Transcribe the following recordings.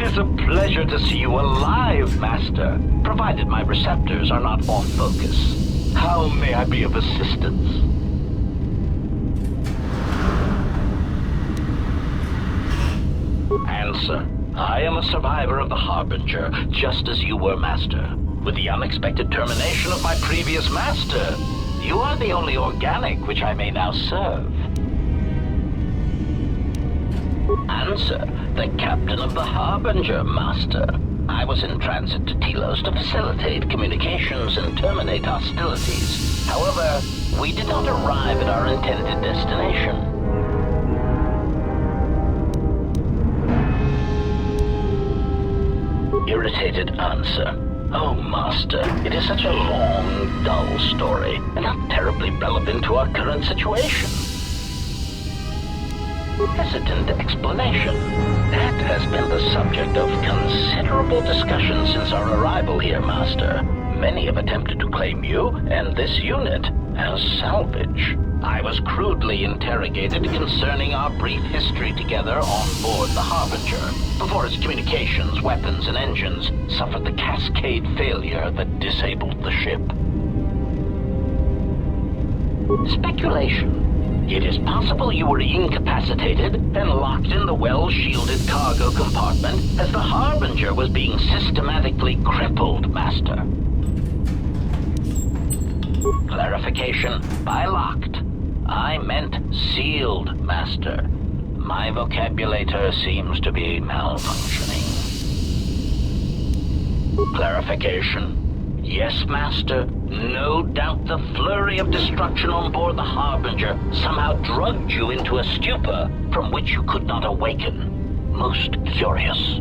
is a pleasure to see you alive, Master, provided my receptors are not off focus. How may I be of assistance? Answer. I am a survivor of the Harbinger, just as you were, Master. With the unexpected termination of my previous Master, you are the only organic which I may now serve. Answer. The captain of the Harbinger, Master. I was in transit to Telos to facilitate communications and terminate hostilities. However, we did not arrive at our intended destination. Irritated answer. Oh, Master, it is such a long, dull story, and not terribly relevant to our current situation. Hesitant explanation. That has been the subject of considerable discussion since our arrival here, Master. Many have attempted to claim you and this unit as salvage. I was crudely interrogated concerning our brief history together on board the Harbinger, before its communications, weapons, and engines suffered the cascade failure that disabled the ship. Speculation. It is possible you were incapacitated and locked in the well-shielded cargo compartment as the Harbinger was being systematically crippled, Master. Clarification. By locked, I meant sealed, Master. My vocabulator seems to be malfunctioning. Clarification. Yes, Master. No doubt the flurry of destruction on board the Harbinger somehow drugged you into a stupor from which you could not awaken. Most curious.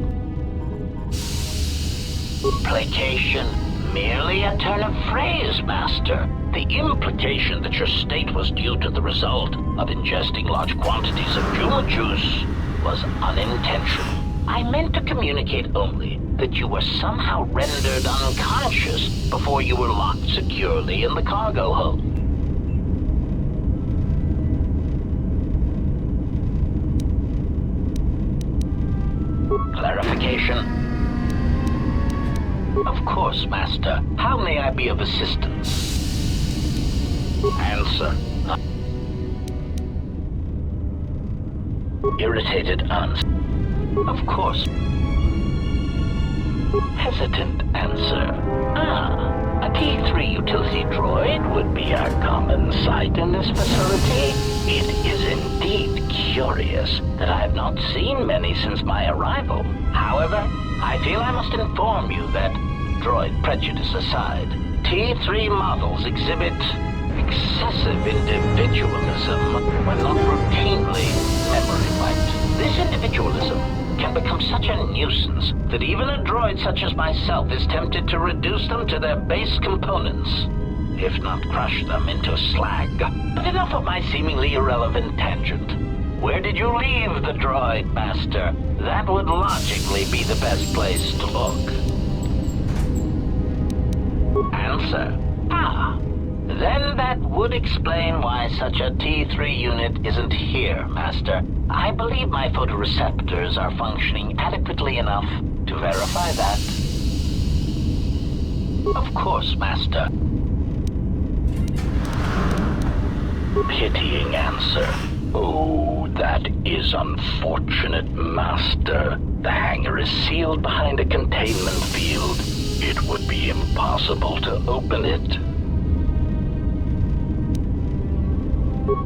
Placation. Merely a turn of phrase, Master. The implication that your state was due to the result of ingesting large quantities of human juice was unintentional. I meant to communicate only that you were somehow rendered unconscious before you were locked securely in the cargo hold. Clarification. Of course, Master. How may I be of assistance? Answer. Irritated answer. Of course. Hesitant answer. A T3 utility droid would be a common sight in this facility. It is indeed curious that I have not seen many since my arrival. However, I feel I must inform you that, droid prejudice aside, T3 models exhibit excessive individualism when not routinely memory wiped. This individualism can become such a nuisance that even a droid such as myself is tempted to reduce them to their base components, if not crush them into slag. But enough of my seemingly irrelevant tangent. Where did you leave the droid, Master? That would logically be the best place to look. Answer. Then that would explain why such a T3 unit isn't here, Master. I believe my photoreceptors are functioning adequately enough to verify that. Of course, Master. Pitying answer. Oh, that is unfortunate, Master. The hangar is sealed behind a containment field. It would be impossible to open it.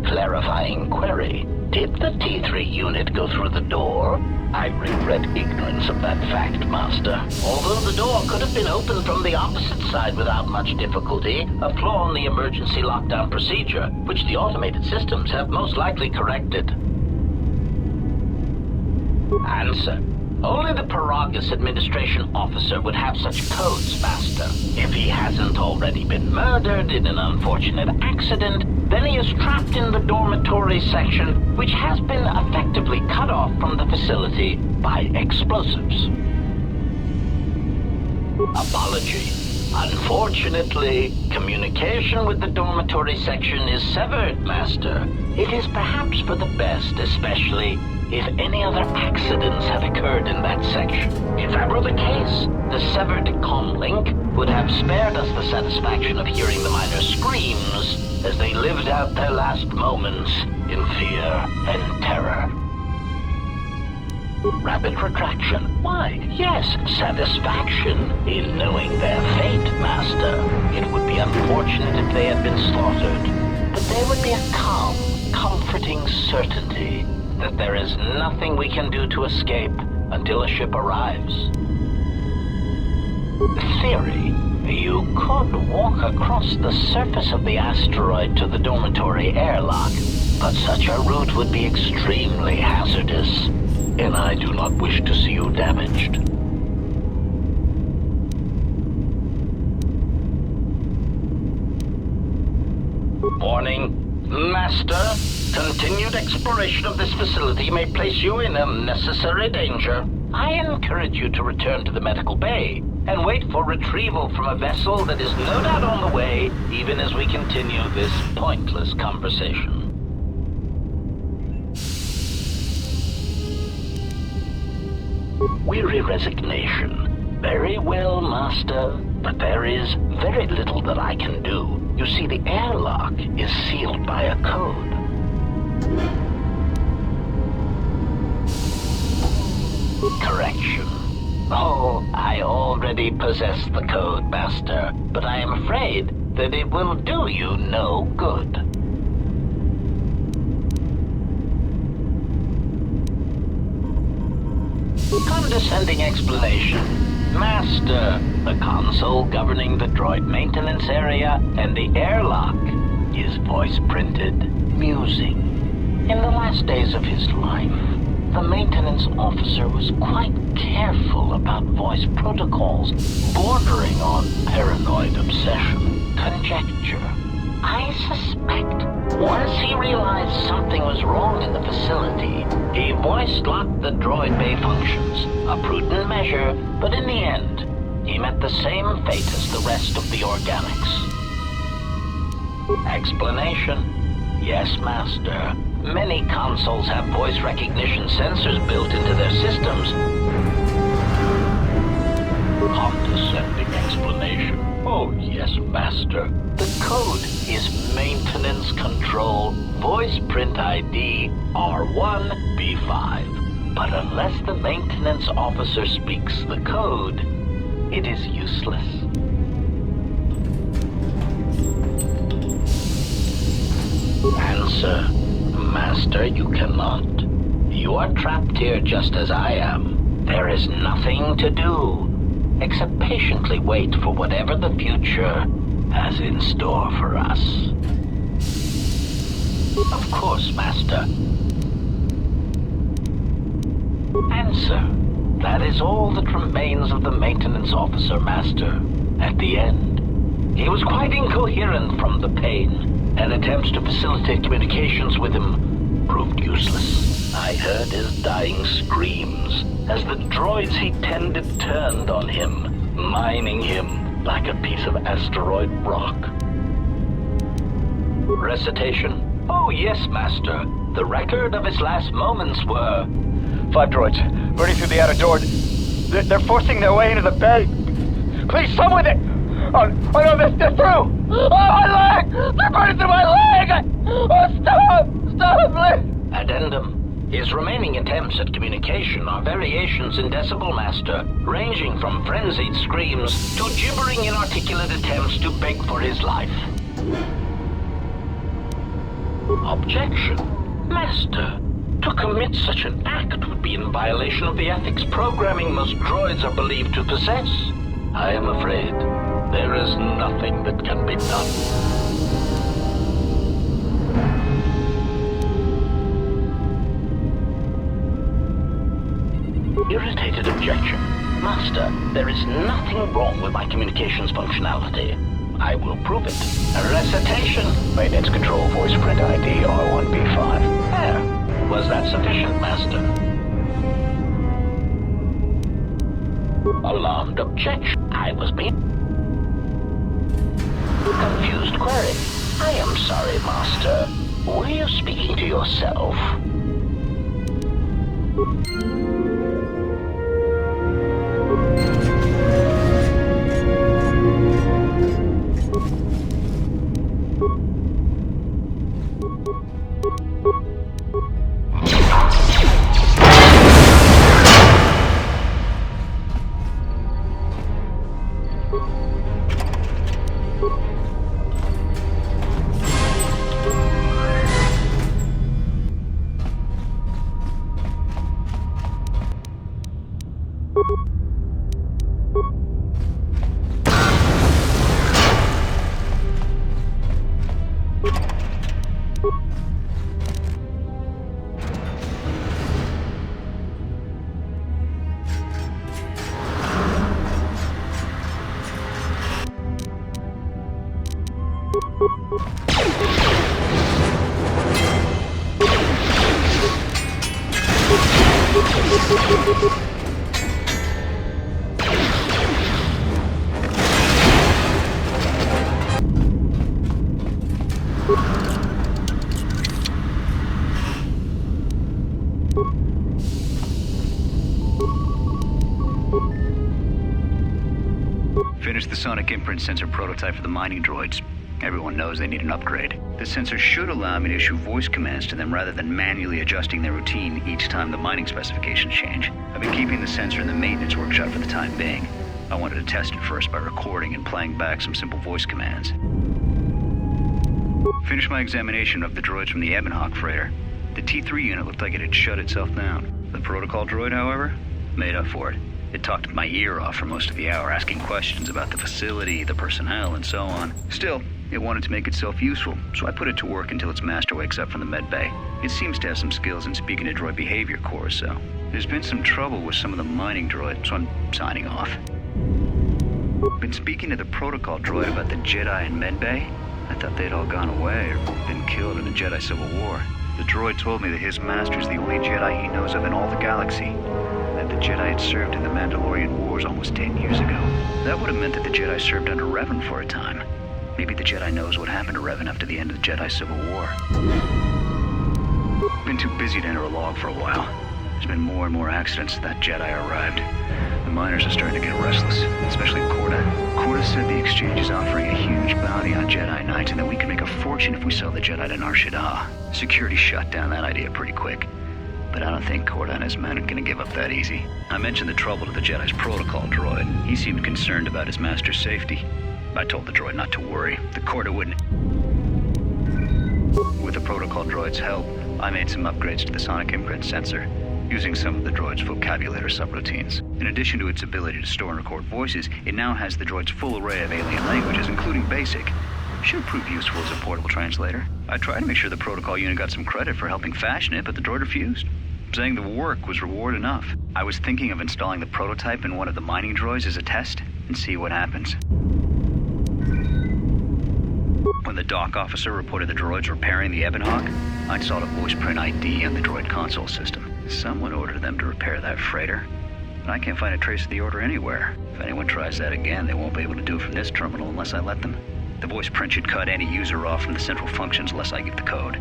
Clarifying query. Did the T3 unit go through the door? I regret ignorance of that fact, Master. Although the door could have been opened from the opposite side without much difficulty, a flaw in the emergency lockdown procedure, which the automated systems have most likely corrected. Answer. Only the Peragus administration officer would have such codes, Master. If he hasn't already been murdered in an unfortunate accident, then he is trapped in the dormitory section, which has been effectively cut off from the facility by explosives. Apology. Unfortunately, communication with the dormitory section is severed, Master. It is perhaps for the best, especially if any other accidents had occurred in that section. If that were the case, the severed comm link would have spared us the satisfaction of hearing the miners' screams as they lived out their last moments in fear and terror. Rapid retraction. Why, yes, satisfaction in knowing their fate, Master. It would be unfortunate if they had been slaughtered, but there would be a calm, comforting certainty that there is nothing we can do to escape until a ship arrives. Theory. You could walk across the surface of the asteroid to the dormitory airlock, but such a route would be extremely hazardous, and I do not wish to see you damaged. Warning. Master, continued exploration of this facility may place you in unnecessary danger. I encourage you to return to the medical bay and wait for retrieval from a vessel that is no doubt on the way, even as we continue this pointless conversation. Weary resignation. Very well, Master, but there is very little that I can do. You see, the airlock is sealed by a code. Correction. Oh, I already possess the code, Master, but I am afraid that it will do you no good. Condescending explanation. Master, the console governing the droid maintenance area and the airlock is voice-printed, musing. In the last days of his life, the maintenance officer was quite careful about voice protocols, bordering on paranoid obsession. Conjecture. I suspect once he realized something was wrong in the facility, he voice-locked the droid bay functions. A prudent measure, but in the end, he met the same fate as the rest of the organics. Explanation. Yes, Master. Many consoles have voice recognition sensors built into their systems. Condescending explanation. Oh, yes, Master. The code is Maintenance Control Voice Print ID R1B5. But unless the maintenance officer speaks the code, it is useless. Answer. Master, you cannot. You are trapped here just as I am. There is nothing to do, except patiently wait for whatever the future has in store for us. Of course, Master. Answer. That is all that remains of the maintenance officer, Master. At the end, he was quite incoherent from the pain, and attempts to facilitate communications with him proved useless. I heard his dying screams as the droids he tended turned on him, mining him like a piece of asteroid rock. Recitation? Oh yes, Master. The record of his last moments were... 5 droids, running through the outer door. They're forcing their way into the bay. Please, someone there! Oh no, they're through! Oh, my leg! They're burning through my leg! Oh, stop! Stop, please! Addendum. His remaining attempts at communication are variations in decibel, Master, ranging from frenzied screams to gibbering inarticulate attempts to beg for his life. Objection. Master, to commit such an act would be in violation of the ethics programming most droids are believed to possess. I am afraid there is nothing that can be done. Irritated objection. Master, there is nothing wrong with my communications functionality. I will prove it. A recitation. Maintenance control voice print ID R1B5. There. Was that sufficient, Master? Alarmed objection. I was being... Confused query. I am sorry, Master. Were you speaking to yourself? Finished the sonic imprint sensor prototype for the mining droids. Everyone knows they need an upgrade. The sensor should allow me to issue voice commands to them rather than manually adjusting their routine each time the mining specifications change. I've been keeping the sensor in the maintenance workshop for the time being. I wanted to test it first by recording and playing back some simple voice commands. Finished my examination of the droids from the Ebonhawk freighter. The T3 unit looked like it had shut itself down. The protocol droid, however, made up for it. It talked my ear off for most of the hour, asking questions about the facility, the personnel, and so on. Still, it wanted to make itself useful, so I put it to work until its master wakes up from the med bay. It seems to have some skills in speaking to droid behavior cores, so there's been some trouble with some of the mining droids, so I'm signing off. Been speaking to the protocol droid about the Jedi in med bay. I thought they'd all gone away or been killed in the Jedi Civil War. The droid told me that his master's the only Jedi he knows of in all the galaxy. That the Jedi had served in the Mandalorian Wars almost 10 years ago. That would have meant that the Jedi served under Revan for a time. Maybe the Jedi knows what happened to Revan after the end of the Jedi Civil War. Been too busy to enter a log for a while. There's been more and more accidents since that Jedi arrived. The miners are starting to get restless, especially Korda. Korda said the exchange is offering a huge bounty on Jedi Knights and that we can make a fortune if we sell the Jedi to Nar Shaddaa. Security shut down that idea pretty quick. But I don't think Korda and his men are gonna give up that easy. I mentioned the trouble to the Jedi's protocol droid. He seemed concerned about his master's safety. I told the droid not to worry. The Korda wouldn't. With the protocol droid's help, I made some upgrades to the sonic imprint sensor, using some of the droid's vocabulary subroutines. In addition to its ability to store and record voices, it now has the droid's full array of alien languages, including Basic. Should prove useful as a portable translator. I tried to make sure the protocol unit got some credit for helping fashion it, but the droid refused, saying the work was reward enough. I was thinking of installing the prototype in one of the mining droids as a test and see what happens. When the dock officer reported the droids repairing the Ebonhawk, I installed a voice print ID on the droid console system. Someone ordered them to repair that freighter, but I can't find a trace of the order anywhere. If anyone tries that again, they won't be able to do it from this terminal unless I let them. The voice print should cut any user off from the central functions unless I give the code.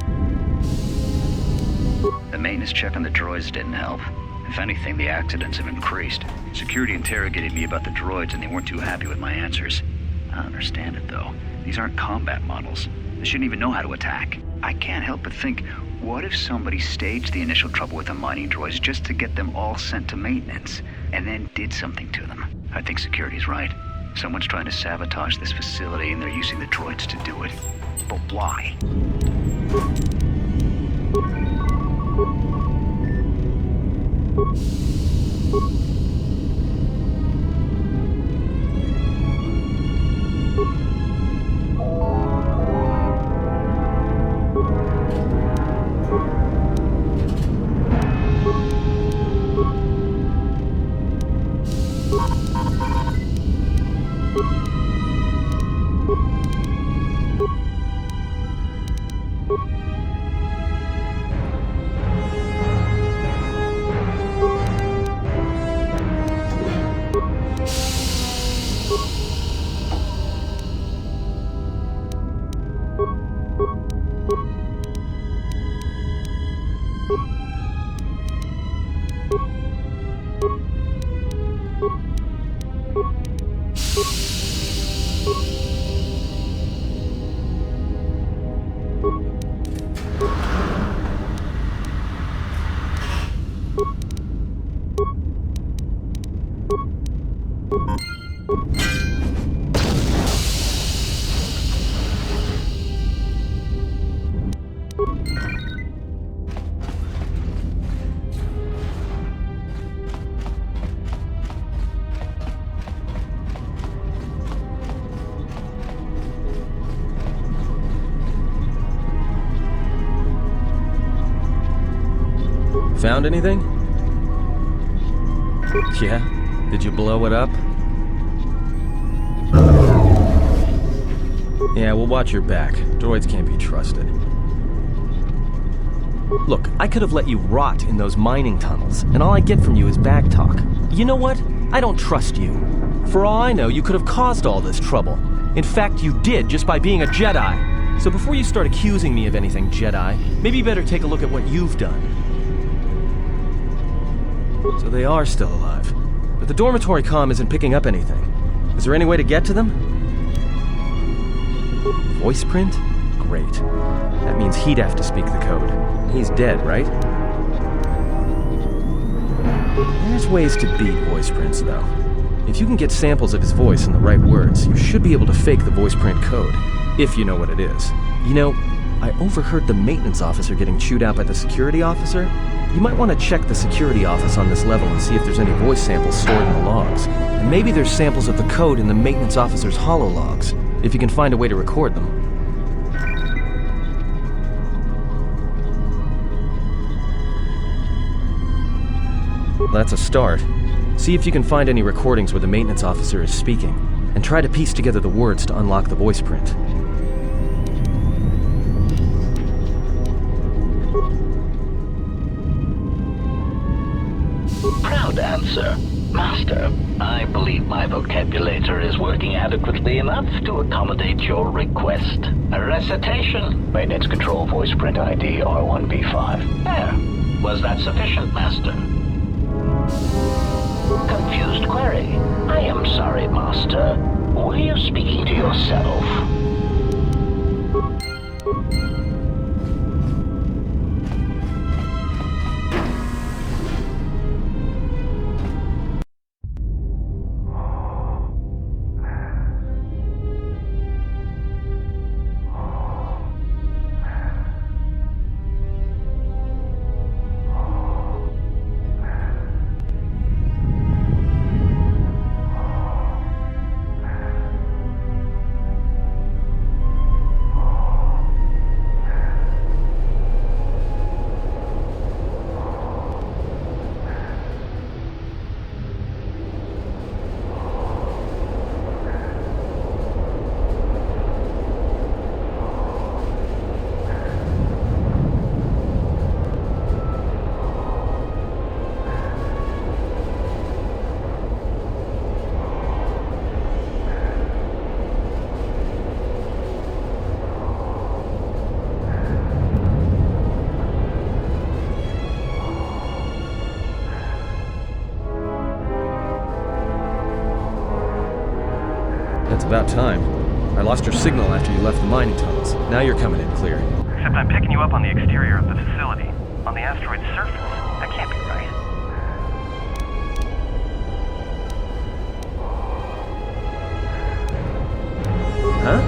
The maintenance check on the droids didn't help. If anything, the accidents have increased. Security interrogated me about the droids and they weren't too happy with my answers. I don't understand it though. These aren't combat models. They shouldn't even know how to attack. I can't help but think, what if somebody staged the initial trouble with the mining droids just to get them all sent to maintenance, and then did something to them? I think security's right. Someone's trying to sabotage this facility and they're using the droids to do it. But why? Found anything? Yeah? Did you blow it up? Yeah, well, watch your back. Droids can't be trusted. Look, I could have let you rot in those mining tunnels, and all I get from you is backtalk. You know what? I don't trust you. For all I know, you could have caused all this trouble. In fact, you did, just by being a Jedi. So before you start accusing me of anything, Jedi, maybe you better take a look at what you've done. So they are still alive. But the dormitory comm isn't picking up anything. Is there any way to get to them? Voice print? Great. That means he'd have to speak the code. He's dead, right? There's ways to beat voice prints, though. If you can get samples of his voice and the right words, you should be able to fake the voice print code, if you know what it is. You know, I overheard the maintenance officer getting chewed out by the security officer. You might want to check the security office on this level and see if there's any voice samples stored in the logs. And maybe there's samples of the code in the maintenance officer's holologs, if you can find a way to record them. That's a start. See if you can find any recordings where the maintenance officer is speaking, and try to piece together the words to unlock the voice print. Proud answer. Master, I believe my vocabulator is working adequately enough to accommodate your request. A recitation. Maintenance control voice print ID R1B5. There. Was that sufficient, Master? Confused query. I am sorry, Master. Were you speaking to yourself? It's about time. I lost your signal after you left the mining tunnels. Now you're coming in clear. Except I'm picking you up on the exterior of the facility. On the asteroid's surface. That can't be right. Huh?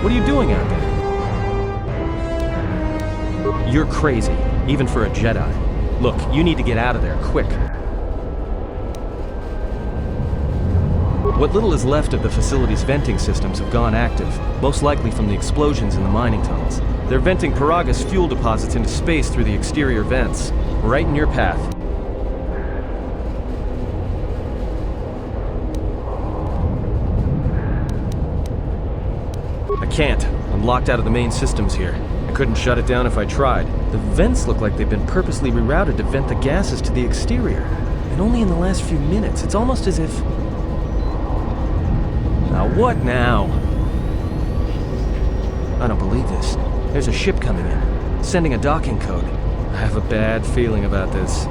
What are you doing out there? You're crazy, even for a Jedi. Look, you need to get out of there, quick. What little is left of the facility's venting systems have gone active, most likely from the explosions in the mining tunnels. They're venting Peragus fuel deposits into space through the exterior vents, right in your path. I can't. I'm locked out of the main systems here. I couldn't shut it down if I tried. The vents look like they've been purposely rerouted to vent the gases to the exterior. And only in the last few minutes. It's almost as if... Now what now? I don't believe this. There's a ship coming in, sending a docking code. I have a bad feeling about this.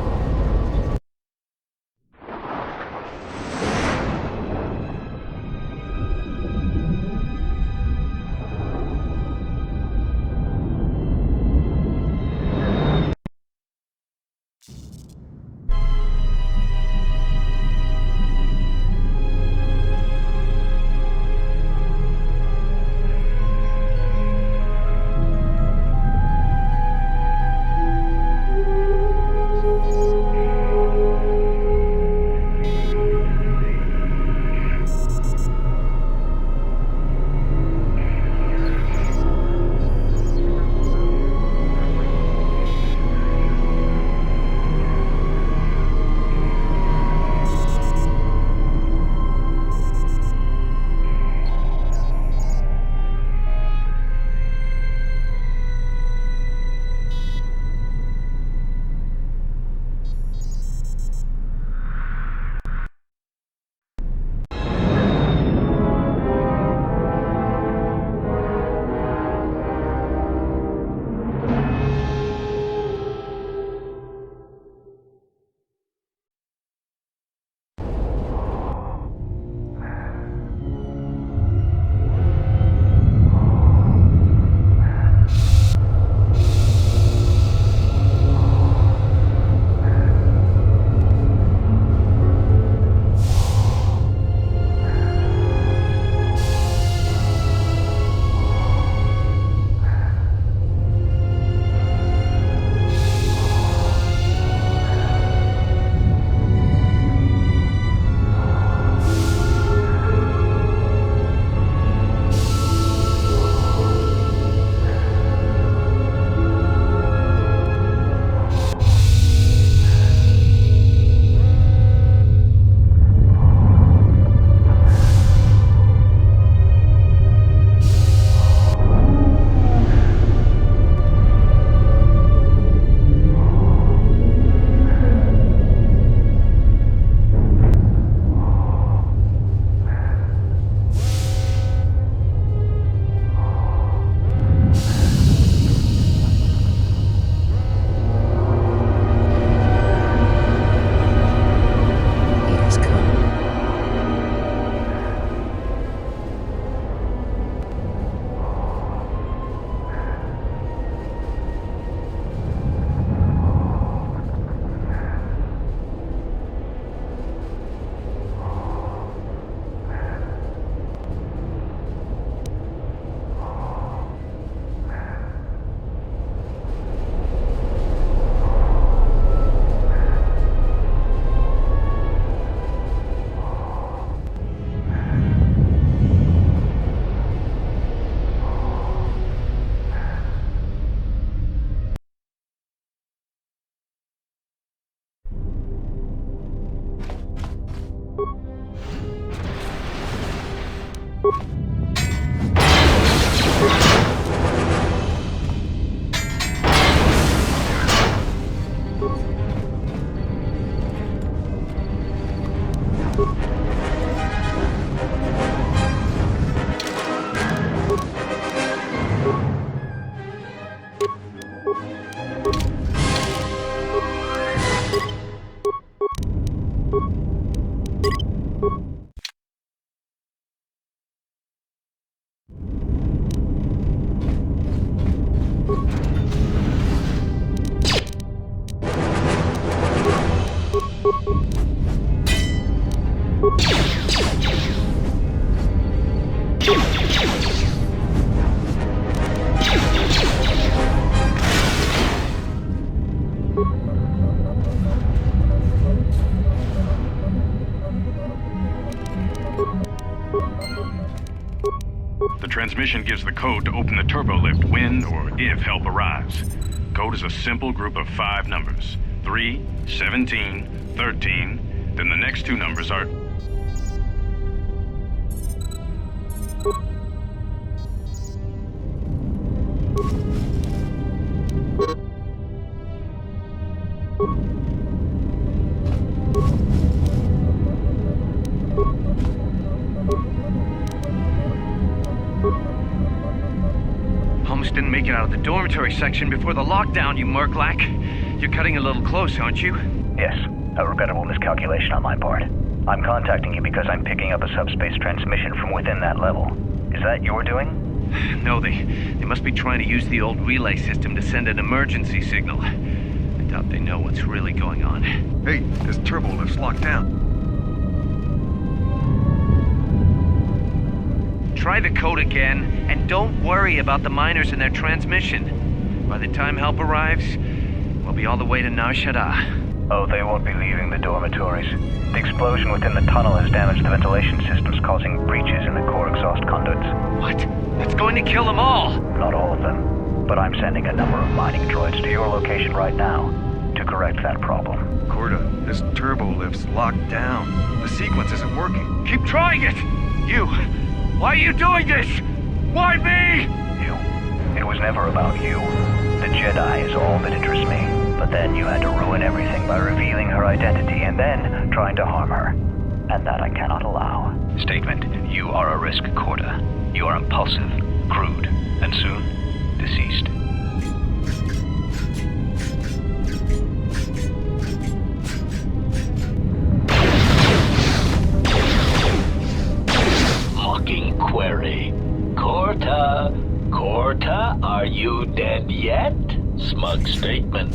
The transmission gives the code to open the turbo lift when or if help arrives. Code is a simple group of 5 numbers. 3, 17, 13, then the next 2 numbers are... Almost didn't make it out of the dormitory section before the lockdown, you Murklack. You're cutting a little close, aren't you? Yes, a regrettable miscalculation on my part. I'm contacting you because I'm picking up a subspace transmission from within that level. Is that your doing? No, they must be trying to use the old relay system to send an emergency signal. I doubt they know what's really going on. Hey, this turbo lift's locked down. Try the code again, and don't worry about the miners and their transmission. By the time help arrives, we'll be all the way to Nar Shaddaa. Oh, they won't be leaving the dormitories. The explosion within the tunnel has damaged the ventilation systems, causing breaches in the core exhaust conduits. What? That's going to kill them all! Not all of them, but I'm sending a number of mining droids to your location right now to correct that problem. Corda, this turbo lift's locked down. The sequence isn't working. Keep trying it! You! Why are you doing this? Why me? You. It was never about you. The Jedi is all that interests me. But then you had to ruin everything by revealing her identity and then trying to harm her. And that I cannot allow. Statement. You are a risk, Corda. You are impulsive, crude, and soon deceased. Hawking query. Corta, are you dead yet? Smug statement.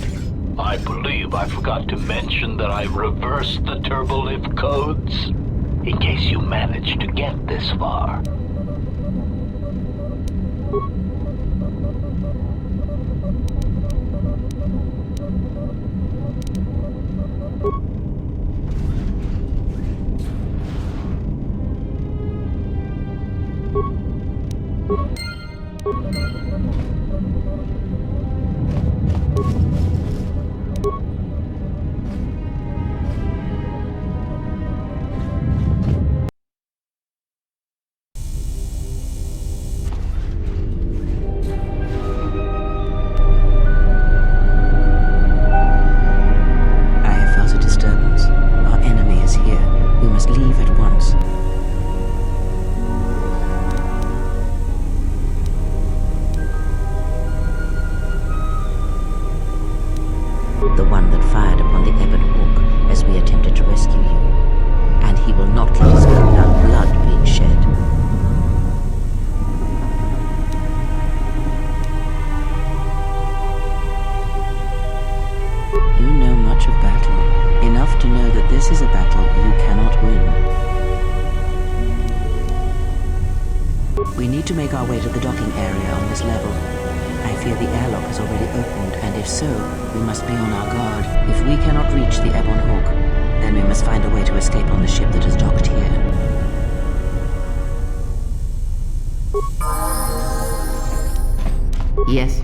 I believe I forgot to mention that I reversed the turbolift codes. In case you managed to get this far. We need to make our way to the docking area on this level. I fear the airlock has already opened, and if so, we must be on our guard. If we cannot reach the Ebon Hawk, then we must find a way to escape on the ship that is docked here. Yes?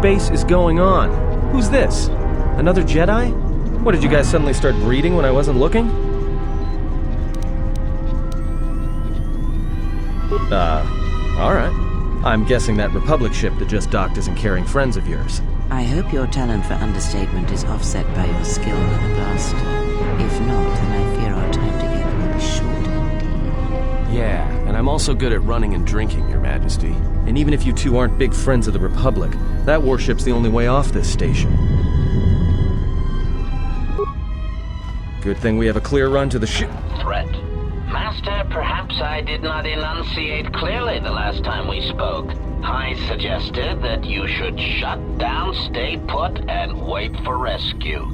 space is going on? Who's this? Another Jedi? What, did you guys suddenly start breeding when I wasn't looking? Alright. I'm guessing that Republic ship that just docked isn't carrying friends of yours. I hope your talent for understatement is offset by your skill in the past. If not, then I fear our time together will be short indeed. Yeah, and I'm also good at running and drinking, Your Majesty. And even if you two aren't big friends of the Republic, that warship's the only way off this station. Good thing we have a clear run to the ship. Threat. Master, perhaps I did not enunciate clearly the last time we spoke. I suggested that you should shut down, stay put, and wait for rescue.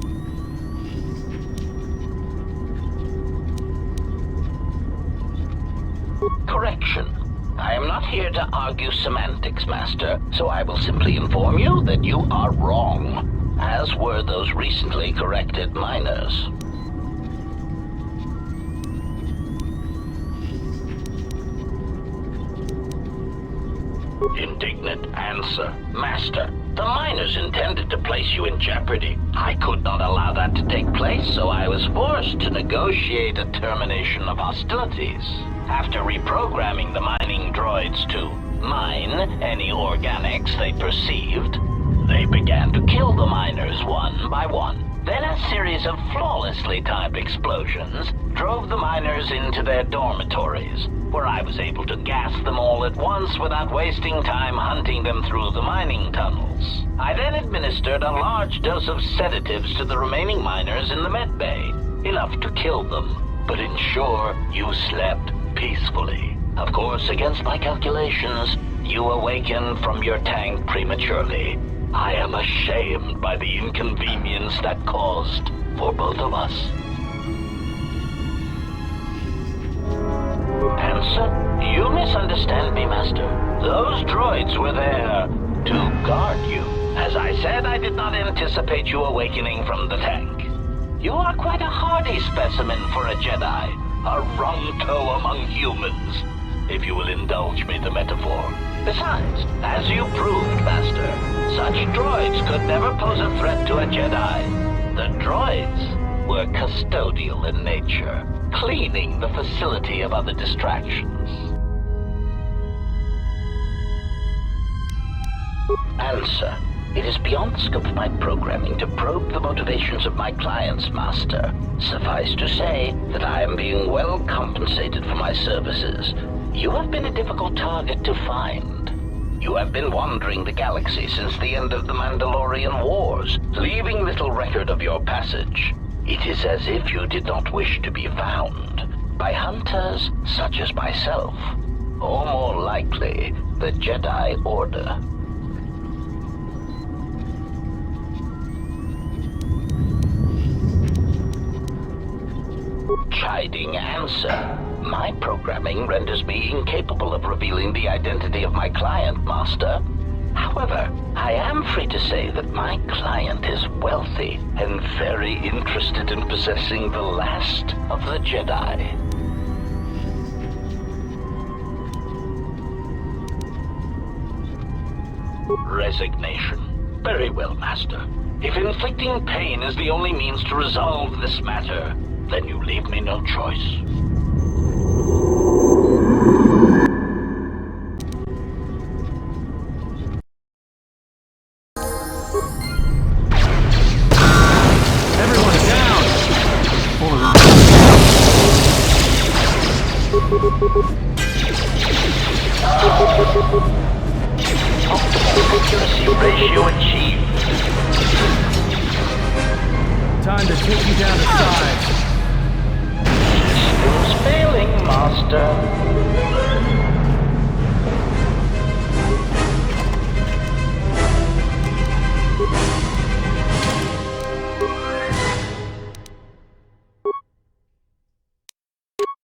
Correction. I am not here to argue semantics, Master, so I will simply inform you that you are wrong, as were those recently corrected miners. Indignant answer. Master, the miners intended to place you in jeopardy. I could not allow that to take place, so I was forced to negotiate a termination of hostilities. After reprogramming the mining droids to mine any organics they perceived, they began to kill the miners one by one. Then a series of flawlessly timed explosions drove the miners into their dormitories, where I was able to gas them all at once without wasting time hunting them through the mining tunnels. I then administered a large dose of sedatives to the remaining miners in the med bay, enough to kill them, but ensure you slept peacefully. Of course, against my calculations, you awakened from your tank prematurely. I am ashamed by the inconvenience that caused for both of us. Answer? You misunderstand me, Master. Those droids were there to guard you. As I said, I did not anticipate you awakening from the tank. You are quite a hardy specimen for a Jedi, a wrung-toe among humans, if you will indulge me the metaphor. Besides, as you proved, Master, such droids could never pose a threat to a Jedi. The droids were custodial in nature, cleaning the facility of other distractions. Answer. It is beyond the scope of my programming to probe the motivations of my clients, Master. Suffice to say that I am being well compensated for my services. You have been a difficult target to find. You have been wandering the galaxy since the end of the Mandalorian Wars, leaving little record of your passage. It is as if you did not wish to be found by hunters such as myself, or more likely, the Jedi Order. Chiding answer. My programming renders me incapable of revealing the identity of my client, Master. However, I am free to say that my client is wealthy and very interested in possessing the last of the Jedi. Resignation. Very well, Master. If inflicting pain is the only means to resolve this matter, then you leave me no choice. Everyone down! Accuracy ratio achieved. Time to take you down to size. Systems failing, Master.